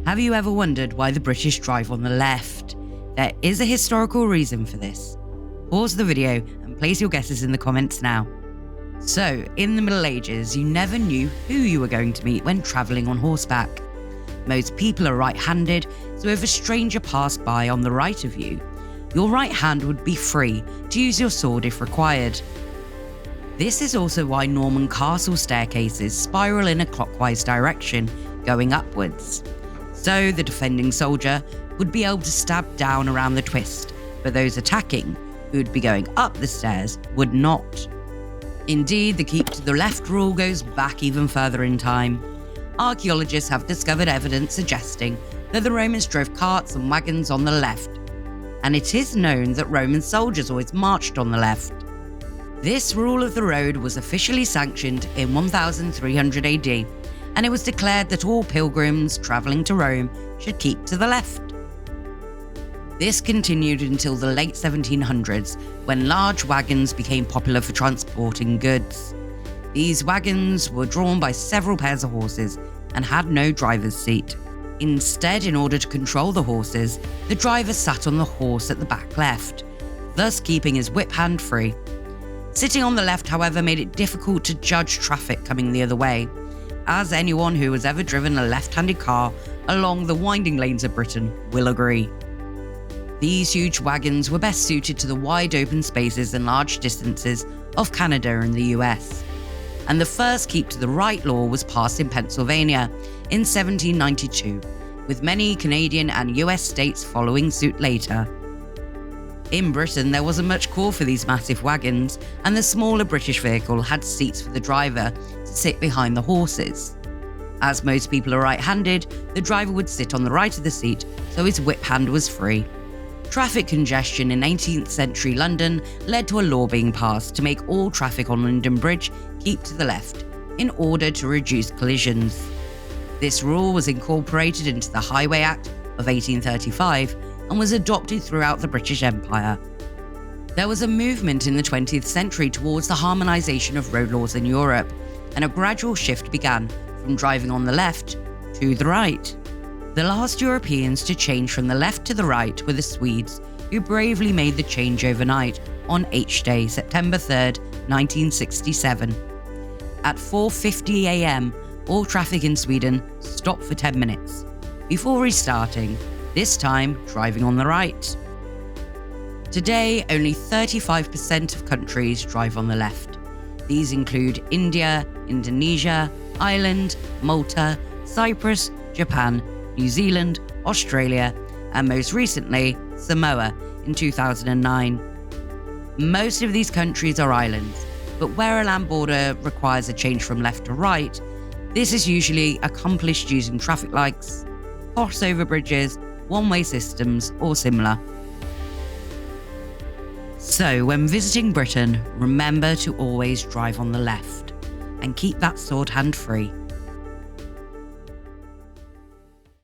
Have you ever wondered why the British drive on the left? There is a historical reason for this. Pause the video and place your guesses in the comments now. So, in the Middle Ages, you never knew who you were going to meet when travelling on horseback. Most people are right-handed, so if a stranger passed by on the right of you, your right hand would be free to use your sword if required. This is also why Norman castle staircases spiral in a clockwise direction, going upwards. So the defending soldier would be able to stab down around the twist, but those attacking, who would be going up the stairs, would not. Indeed, the keep to the left rule goes back even further in time. Archaeologists have discovered evidence suggesting that the Romans drove carts and wagons on the left, and it is known that Roman soldiers always marched on the left. This rule of the road was officially sanctioned in 1300 AD, and it was declared that all pilgrims travelling to Rome should keep to the left. This continued until the late 1700s, when large wagons became popular for transporting goods. These wagons were drawn by several pairs of horses and had no driver's seat. Instead, in order to control the horses, the driver sat on the horse at the back left, thus keeping his whip hand free. Sitting on the left, however, made it difficult to judge traffic coming the other way, as anyone who has ever driven a left-handed car along the winding lanes of Britain will agree. These huge wagons were best suited to the wide open spaces and large distances of Canada and the US. And the first keep to the right law was passed in Pennsylvania in 1792, with many Canadian and US states following suit later. In Britain, there wasn't much call for these massive wagons, and the smaller British vehicle had seats for the driver to sit behind the horses. As most people are right-handed, the driver would sit on the right of the seat, so his whip hand was free. Traffic congestion in 18th century London led to a law being passed to make all traffic on London Bridge keep to the left, in order to reduce collisions. This rule was incorporated into the Highway Act of 1835 and was adopted throughout the British Empire. There was a movement in the 20th century towards the harmonization of road laws in Europe, and a gradual shift began from driving on the left to the right. The last Europeans to change from the left to the right were the Swedes, who bravely made the change overnight on H-Day, September 3rd, 1967. At 4:50 AM, all traffic in Sweden stopped for 10 minutes, before restarting, this time driving on the right. Today, only 35% of countries drive on the left. These include India, Indonesia, Ireland, Malta, Cyprus, Japan, New Zealand, Australia, and most recently, Samoa in 2009. Most of these countries are islands, but where a land border requires a change from left to right, this is usually accomplished using traffic lights, crossover bridges, one-way systems, or similar. So, when visiting Britain, remember to always drive on the left and keep that sword hand free.